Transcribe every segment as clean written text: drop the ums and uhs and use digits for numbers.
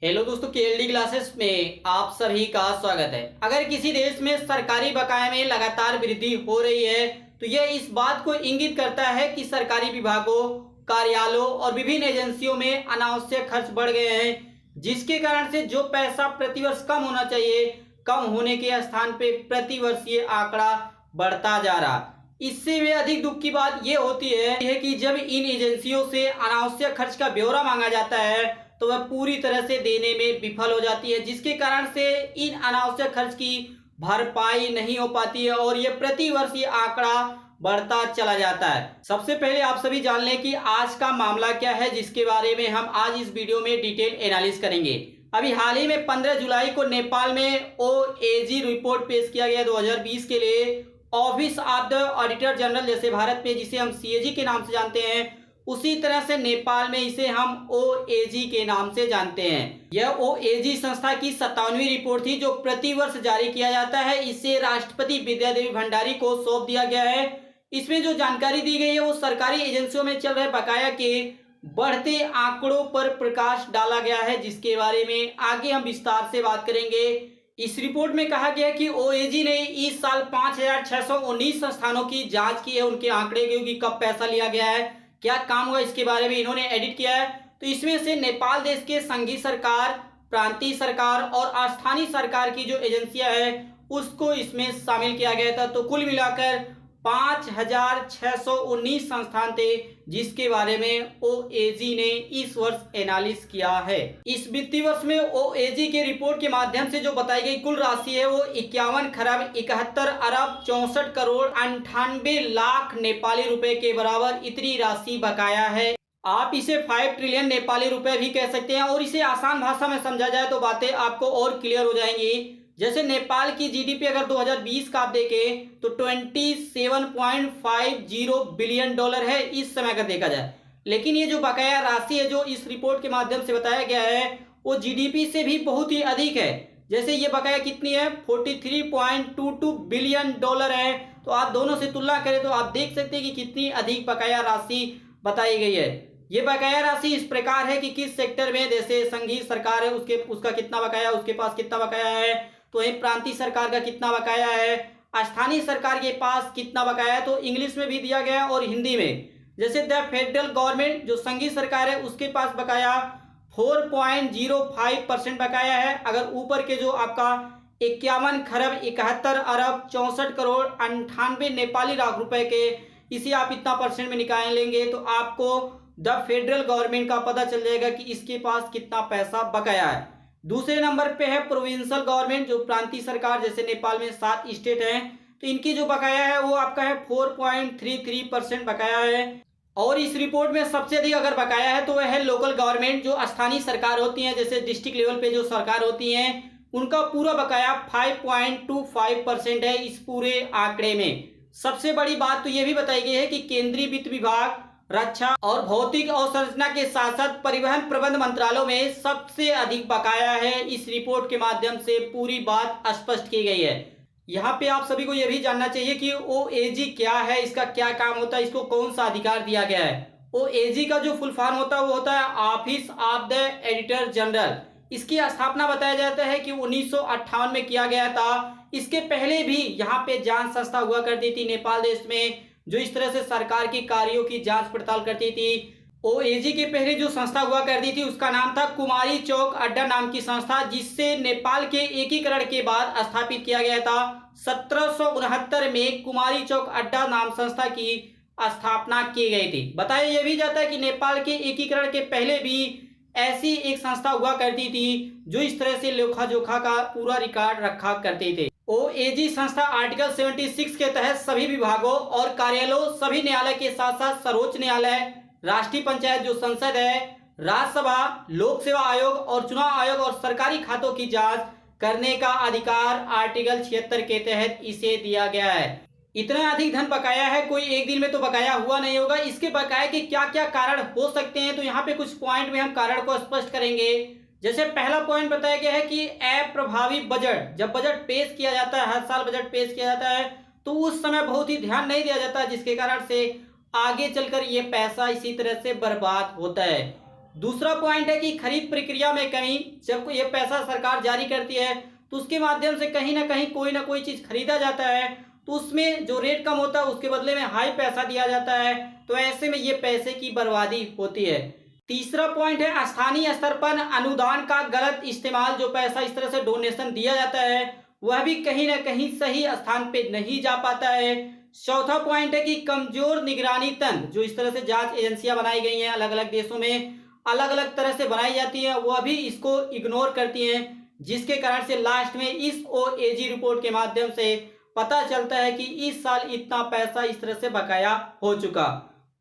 Hello दोस्तों, KLD classes में आप सभी का स्वागत है। अगर किसी देश में सरकारी बकाये में लगातार वृद्धि हो रही है तो यह इस बात को इंगित करता है कि सरकारी विभागों, कार्यालयों और विभिन्न एजेंसियों में अनावश्यक खर्च बढ़ गए हैं, जिसके कारण से जो पैसा प्रतिवर्ष कम होना चाहिए, कम होने के स्थान पे प्रतिवर्ष ये आंकड़ा बढ़ता जा रहा। इससे भी अधिक दुख की बात यह होती है कि जब इन एजेंसियों से अनावश्यक खर्च का ब्यौरा मांगा जाता है तो वह पूरी तरह से देने में विफल हो जाती है, जिसके कारण से इन अनावश्यक खर्च की भरपाई नहीं हो पाती है और ये प्रति वर्ष ये आंकड़ा बढ़ता चला जाता है। सबसे पहले आप सभी जान लें कि आज का मामला क्या है, जिसके बारे में हम आज इस वीडियो में डिटेल एनालिसिस करेंगे। अभी हाल ही में 15 जुलाई को नेपाल में ओएजी रिपोर्ट पेश किया गया 2020 के लिए। Office of the auditor general, जैसे भारत में जिसे हम सीएजी के नाम से जानते हैं, उसी तरह से नेपाल में इसे हम ओएजी के नाम से जानते हैं। यह ओएजी संस्था की 57वीं रिपोर्ट थी जो प्रतिवर्ष जारी किया जाता है। इसे राष्ट्रपति विद्यादेवी भंडारी को सौंप दिया गया है। इसमें जो जानकारी दी गई है वो सरकारी एजेंसियों में चल रहे बकाया के बढ़ते आंकड़ों पर प्रकाश डाला गया है, जिसके बारे में आगे हम विस्तार से बात करेंगे। इस रिपोर्ट में कहा गया कि ओएजी ने इस साल 5619 संस्थानों की जांच की है, उनके आंकड़े की कब पैसा लिया गया है, क्या काम हुआ, इसके बारे में इन्होंने एडिट किया है। तो इसमें से नेपाल देश के संघीय सरकार, प्रांतीय सरकार और स्थानीय सरकार की जो एजेंसियां हैं उसको इसमें शामिल किया गया था। तो कुल मिलाकर 5619 संस्थान थे जिसके बारे में ओएजी ने इस वर्ष एनालिसिस किया है। इस वित्तीय वर्ष में ओएजी के रिपोर्ट के माध्यम से जो बताई गई कुल राशि है वो 51 खरब 71 अरब 64 करोड़ 98 लाख नेपाली रुपए के बराबर इतनी राशि बकाया है। आप इसे 5 ट्रिलियन नेपाली रुपए भी कह सकते हैं और इसे आसान भाषा में समझा जाए तो बातें आपको और क्लियर हो जाएंगी। जैसे नेपाल की जीडीपी अगर 2020 का आप देखें तो 27.50 बिलियन डॉलर है इस समय अगर देखा जाए। लेकिन ये जो बकाया राशि है जो इस रिपोर्ट के माध्यम से बताया गया है वो जीडीपी से भी बहुत ही अधिक है। जैसे ये बकाया कितनी है, 43.22 बिलियन डॉलर है। तो आप दोनों से तुलना करें तो आप देख सकते हैं कि कितनी अधिक बकाया राशि बताई गई है। ये बकाया राशि इस प्रकार है कि किस सेक्टर में, जैसे संघीय सरकार है उसका कितना बकाया, उसके पास कितना बकाया है, तो एक प्रांतीय सरकार का कितना बकाया है, स्थानीय सरकार के पास कितना बकाया है। तो इंग्लिश में भी दिया गया है और हिंदी में। जैसे द फेडरल गवर्नमेंट जो संघीय सरकार है उसके पास बकाया 4.05% बकाया है। अगर ऊपर के जो आपका 51 खरब 71 अरब 64 करोड़ 98 नेपाली लाख रुपए के, इसे आप इतना परसेंट में निकाल लेंगे तो आपको द फेडरल गवर्नमेंट का पता चल जाएगा कि इसके पास कितना पैसा बकाया है। दूसरे नंबर पे है प्रोविंशियल गवर्नमेंट जो प्रांतीय सरकार, जैसे नेपाल में 7 स्टेट हैं तो इनकी जो बकाया है वो आपका है 4.33% बकाया है। और इस रिपोर्ट में सबसे अधिक अगर बकाया है तो वह है लोकल गवर्नमेंट जो स्थानीय सरकार होती हैं, जैसे डिस्ट्रिक्ट लेवल पे जो सरकार होती हैं उनका पूरा बकाया 5.25% है इस पूरे आंकड़े में। सबसे बड़ी बात तो ये भी बताई गई है कि केंद्रीय वित्त विभाग, रक्षा और भौतिक अवसंरचना के साथ साथ परिवहन प्रबंध मंत्रालयों में सबसे अधिक बकाया है। इस रिपोर्ट के माध्यम से पूरी बात स्पष्ट की गई है। यहाँ पे आप सभी को यह भी जानना चाहिए कि ओएजी क्या है, इसका क्या काम होता है, इसको कौन सा अधिकार दिया गया है। ओएजी का जो फुल फॉर्म होता है वो होता है office of the editor general. इसकी स्थापना बताया जाता है कि 1958 में किया गया था। इसके पहले भी यहाँ पे जांच संस्था हुआ करती थी नेपाल देश में जो इस तरह से सरकार की कार्यों की जांच पड़ताल करती थी। ओएजी के पहले जो संस्था हुआ करती थी उसका नाम था कुमारी चौक अड्डा नाम की संस्था, जिससे नेपाल के एकीकरण के बाद स्थापित किया गया था। 1769 में कुमारी चौक अड्डा नाम संस्था की स्थापना की गई थी। बताया यह भी जाता है कि नेपाल के एकीकरण के पहले भी ऐसी एक संस्था हुआ करती थी जो इस तरह से लेखा जोखा का पूरा रिकॉर्ड रखा करते थे। ओएजी संस्था आर्टिकल 76 के तहत सभी विभागों और कार्यालयों, सभी न्यायालय के साथ साथ सर्वोच्च न्यायालय, राष्ट्रीय पंचायत जो संसद है, राज्यसभा, लोक सेवा आयोग और चुनाव आयोग और सरकारी खातों की जांच करने का अधिकार आर्टिकल 76 के तहत इसे दिया गया है। इतना अधिक धन बकाया है, कोई एक दिन में तो बकाया हुआ नहीं होगा। इसके बकाये के क्या क्या कारण हो सकते हैं, तो यहाँ पे कुछ पॉइंट में हम कारण को स्पष्ट करेंगे। जैसे पहला पॉइंट बताया गया है कि अप्रभावी बजट। जब बजट पेश किया जाता है, हर साल बजट पेश किया जाता है तो उस समय बहुत ही ध्यान नहीं दिया जाता, जिसके कारण से आगे चलकर ये पैसा इसी तरह से बर्बाद होता है। दूसरा पॉइंट है कि खरीद प्रक्रिया में कमी। जब ये पैसा सरकार जारी करती है तो उसके माध्यम से कहीं ना कहीं कोई ना कोई चीज़ खरीदा जाता है, तो उसमें जो रेट कम होता है उसके बदले में हाई पैसा दिया जाता है, तो ऐसे में ये पैसे की बर्बादी होती है। तीसरा पॉइंट है स्थानीय स्तर पर अनुदान का गलत इस्तेमाल। जो पैसा इस तरह से डोनेशन दिया जाता है वह भी कहीं ना कहीं सही स्थान पे नहीं जा पाता है। चौथा पॉइंट है कि कमजोर निगरानी तंत्र। जो इस तरह से जांच एजेंसियां बनाई गई हैं अलग अलग देशों में, अलग अलग तरह से बनाई जाती हैं, वह भी इसको इग्नोर करती हैं, जिसके कारण से लास्ट में इस ओएजी रिपोर्ट के माध्यम से पता चलता है कि इस साल इतना पैसा इस तरह से बकाया हो चुका।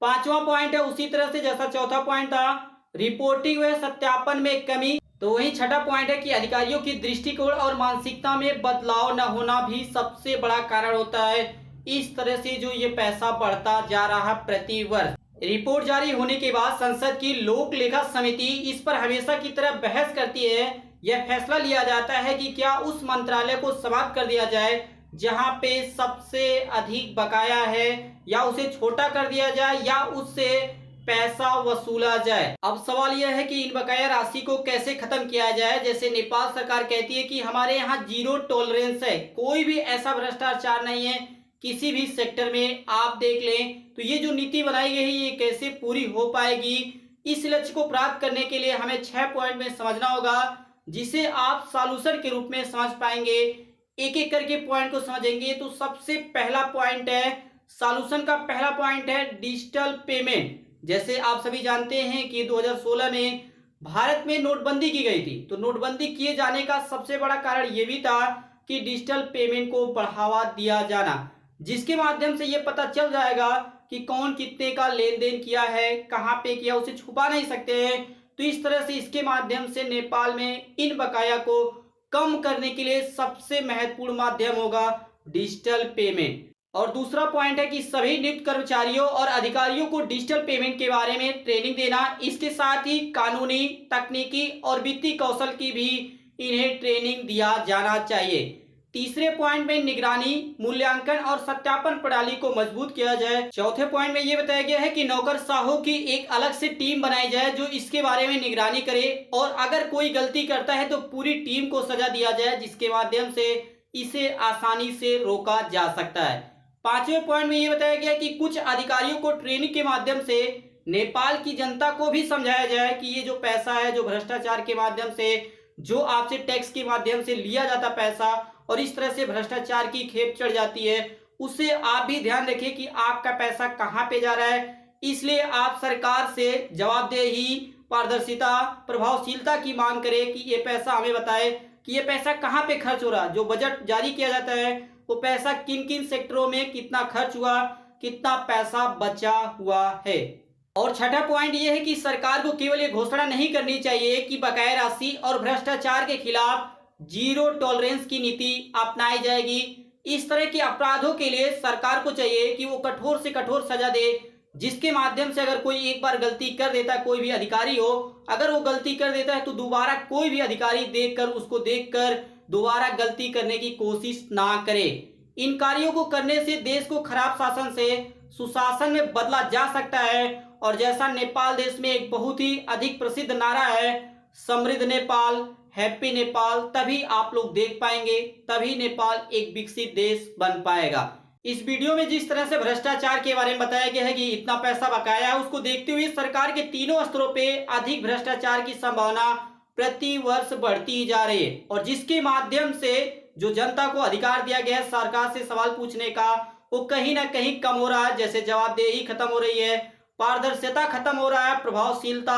पांचवा पॉइंट है उसी तरह से जैसा चौथा पॉइंट था, रिपोर्टिंग व सत्यापन में कमी। तो वहीं छठा पॉइंट है कि अधिकारियों की दृष्टिकोण और मानसिकता में बदलाव न होना भी सबसे बड़ा कारण होता है। इस तरह से जो ये पैसा बढ़ता जा रहा है प्रति वर्ष। रिपोर्ट जारी होने के बाद संसद की लोक लेखा समिति इस पर हमेशा की तरह बहस करती है। यह फैसला लिया जाता है कि क्या उस मंत्रालय को समाप्त कर दिया जाए जहां पे सबसे अधिक बकाया है, या उसे छोटा कर दिया जाए, या उससे पैसा वसूला जाए। अब सवाल यह है कि इन बकाया राशि को कैसे खत्म किया जाए। जैसे नेपाल सरकार कहती है कि हमारे यहाँ जीरो टॉलरेंस है, कोई भी ऐसा भ्रष्टाचार नहीं है किसी भी सेक्टर में। आप देख लें तो ये जो नीति बनाई गई है ये कैसे पूरी हो पाएगी। इस लक्ष्य को प्राप्त करने के लिए हमें 6 पॉइंट में समझना होगा, जिसे आप सॉल्यूशन के रूप में समझ पाएंगे। एक एक करके पॉइंट को समझेंगे। तो सबसे पहला पॉइंट है, सॉल्यूशन का पहला पॉइंट है डिजिटल पेमेंट। जैसे आप सभी जानते हैं कि 2016 में भारत में नोटबंदी की गई थी, तो नोटबंदी किए जाने का सबसे बड़ा कारण ये भी था कि डिजिटल पेमेंट को बढ़ावा दिया जाना, जिसके माध्यम से ये पता चल जाएगा कि कौन कितने का लेन देन किया है, कहाँ पे किया, उसे छुपा नहीं सकते हैं। तो इस तरह से इसके माध्यम से नेपाल में इन बकाया को कम करने के लिए सबसे महत्वपूर्ण माध्यम होगा डिजिटल पेमेंट। और दूसरा पॉइंट है कि सभी नियुक्त कर्मचारियों और अधिकारियों को डिजिटल पेमेंट के बारे में ट्रेनिंग देना। इसके साथ ही कानूनी, तकनीकी और वित्तीय कौशल की भी इन्हें ट्रेनिंग दिया जाना चाहिए। तीसरे पॉइंट में निगरानी, मूल्यांकन और सत्यापन प्रणाली को मजबूत किया जाए। चौथे पॉइंट में यह बताया गया है कि नौकरशाहों की एक अलग से टीम बनाई जाए जो इसके बारे में निगरानी करे, और अगर कोई गलती करता है तो पूरी टीम को सजा दिया जाए, जिसके माध्यम से इसे आसानी से रोका जा सकता है। पांचवें पॉइंट में यह बताया गया कि कुछ अधिकारियों को ट्रेनिंग के माध्यम से नेपाल की जनता को भी समझाया जाए कि ये जो पैसा है, जो भ्रष्टाचार के माध्यम से, जो आपसे टैक्स के माध्यम से लिया जाता पैसा और इस तरह से भ्रष्टाचार की खेप चढ़ जाती है, उससे आप भी ध्यान रखें कि आपका पैसा कहां पे जा रहा है। इसलिए आप सरकार से जवाबदेही, पारदर्शिता, प्रभावशीलता की मांग करें कि ये पैसा हमें बताए कि ये पैसा कहां पे खर्च हो रहा है। जो बजट जारी किया जाता है वो पैसा किन किन सेक्टरों में कितना खर्च हुआ, कितना पैसा बचा हुआ है। और छठा पॉइंट ये है कि सरकार को केवल ये घोषणा नहीं करनी चाहिए कि बकाया राशि और भ्रष्टाचार के खिलाफ जीरो टॉलरेंस की नीति अपनाई जाएगी। इस तरह के अपराधों के लिए सरकार को चाहिए कि वो कठोर से कठोर सजा दे, जिसके माध्यम से अगर कोई एक बार गलती कर देता है, कोई भी अधिकारी हो, अगर वो गलती कर देता है तो दोबारा कोई भी अधिकारी उसको देखकर दोबारा गलती करने की कोशिश ना करे। इन कार्यों को करने से देश को खराब शासन से सुशासन में बदला जा सकता है। और जैसा नेपाल देश में एक बहुत ही अधिक प्रसिद्ध नारा है, समृद्ध नेपाल, हैप्पी नेपाल, तभी आप लोग देख पाएंगे, तभी नेपाल एक विकसित देश बन पाएगा। इस वीडियो में जिस तरह से भ्रष्टाचार के बारे में बताया गया है कि इतना पैसा बकाया है, उसको देखते हुए सरकार के तीनों स्तरों पे अधिक भ्रष्टाचार की संभावना प्रति वर्ष बढ़ती जा रही है, और जिसके माध्यम से जो जनता को अधिकार दिया गया है सरकार से सवाल पूछने का, वो कहीं ना कहीं कम हो रहा है। जैसे जवाबदेही खत्म हो रही है, पारदर्शिता खत्म हो रहा है, प्रभावशीलता,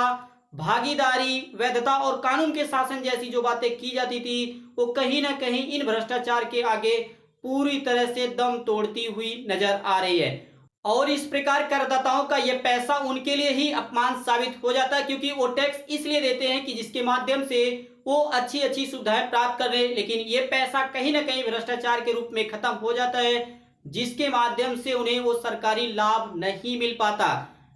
भागीदारी, वैधता और कानून के शासन जैसी जो बातें की जाती थी वो कहीं ना कहीं इन भ्रष्टाचार के आगे पूरी तरह से दम तोड़ती हुई नजर आ रही है। और इस प्रकार करदाताओं का यह पैसा उनके लिए ही अपमान साबित हो जाता है, क्योंकि वो टैक्स इसलिए देते हैं कि जिसके माध्यम से वो अच्छी अच्छी सुविधाएं प्राप्त कर रहे हैं, लेकिन ये पैसा कहीं ना कहीं भ्रष्टाचार के रूप में खत्म हो जाता है, जिसके माध्यम से उन्हें वो सरकारी लाभ नहीं मिल पाता।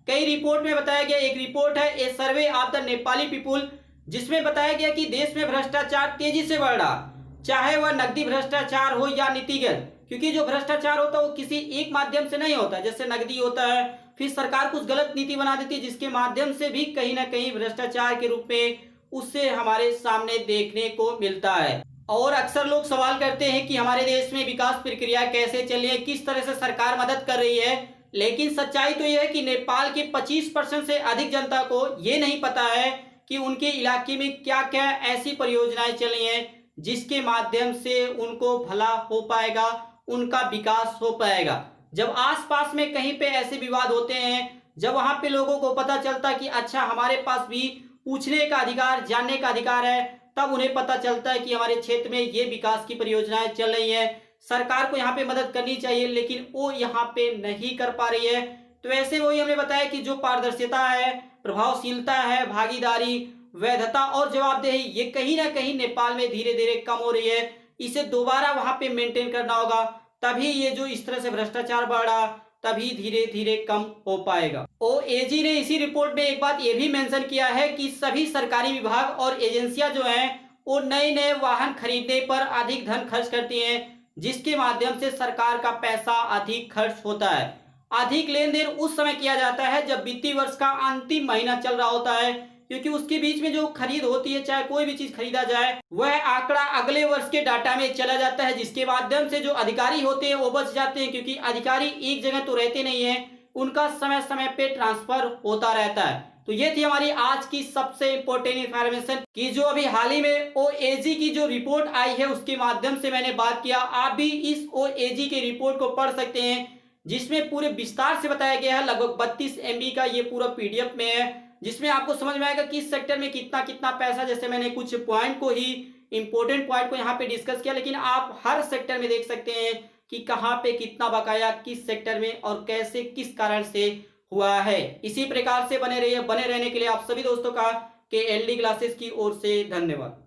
कई रिपोर्ट में बताया गया, एक रिपोर्ट है a survey of the Nepali people, जिसमें बताया गया कि देश में भ्रष्टाचार तेजी से बढ़ रहा, चाहे वह नकदी भ्रष्टाचार हो या नीतिगत, क्योंकि जो भ्रष्टाचार होता है वो किसी एक माध्यम से नहीं होता। जैसे नकदी होता है फिर सरकार कुछ गलत नीति बना देती है जिसके माध्यम से भी कहीं ना कहीं भ्रष्टाचार के रूप में उससे हमारे सामने देखने को मिलता है। और अक्सर लोग सवाल करते हैं कि हमारे देश में विकास प्रक्रिया कैसे चल रही है, किस तरह से सरकार मदद कर रही है, लेकिन सच्चाई तो यह है कि नेपाल के 25% से अधिक जनता को ये नहीं पता है कि उनके इलाके में क्या क्या ऐसी परियोजनाएं चल रही हैं जिसके माध्यम से उनको भला हो पाएगा, उनका विकास हो पाएगा। जब आसपास में कहीं पे ऐसे विवाद होते हैं, जब वहां पे लोगों को पता चलता कि अच्छा हमारे पास भी पूछने का अधिकार, जानने का अधिकार है, तब उन्हें पता चलता है कि हमारे क्षेत्र में ये विकास की परियोजनाएं चल रही है, सरकार को यहाँ पे मदद करनी चाहिए, लेकिन वो यहाँ पे नहीं कर पा रही है। तो ऐसे वही हमने बताया कि जो पारदर्शिता है, प्रभावशीलता है, भागीदारी, वैधता और जवाबदेही, ये कहीं ना कहीं नेपाल में धीरे धीरे कम हो रही है। इसे दोबारा वहां पे मेंटेन करना होगा, तभी ये जो इस तरह से भ्रष्टाचार बढ़ रहा, तभी धीरे धीरे कम हो पाएगा। ओएजी ने इसी रिपोर्ट में एक बात ये भी मेंशन किया है कि सभी सरकारी विभाग और एजेंसियां जो हैं वो नए नए वाहन खरीदने पर अधिक धन खर्च करती हैं, जिसके माध्यम से सरकार का पैसा अधिक खर्च होता है। अधिक लेन देन उस समय किया जाता है जब वित्तीय वर्ष का अंतिम महीना चल रहा होता है, क्योंकि उसके बीच में जो खरीद होती है, चाहे कोई भी चीज खरीदा जाए, वह आंकड़ा अगले वर्ष के डाटा में चला जाता है, जिसके माध्यम से जो अधिकारी होते हैं वो बच जाते हैं, क्योंकि अधिकारी एक जगह तो रहते नहीं है, उनका समय समय पे ट्रांसफर होता रहता है। तो ये थी हमारी आज की सबसे इंपॉर्टेंट इंफॉर्मेशन कि जो अभी हाल ही में ओएजी की जो रिपोर्ट आई है उसके माध्यम से मैंने बात किया। आप भी इस ओएजी के रिपोर्ट को पढ़ सकते हैं, जिसमें पूरे विस्तार से बताया गया है। लगभग 32 MB का ये पूरा PDF में है, जिसमें आपको समझ में आएगा कि इस सेक्टर में कितना कितना पैसा, जैसे मैंने कुछ पॉइंट को ही, इंपॉर्टेंट पॉइंट को यहाँ पे डिस्कस किया, लेकिन आप हर सेक्टर में देख सकते हैं कि कहाँ पे कितना बकाया किस सेक्टर में और कैसे किस कारण से हुआ है। इसी प्रकार से बने रहिए। बने रहने के लिए आप सभी दोस्तों का KLD क्लासेस की ओर से धन्यवाद।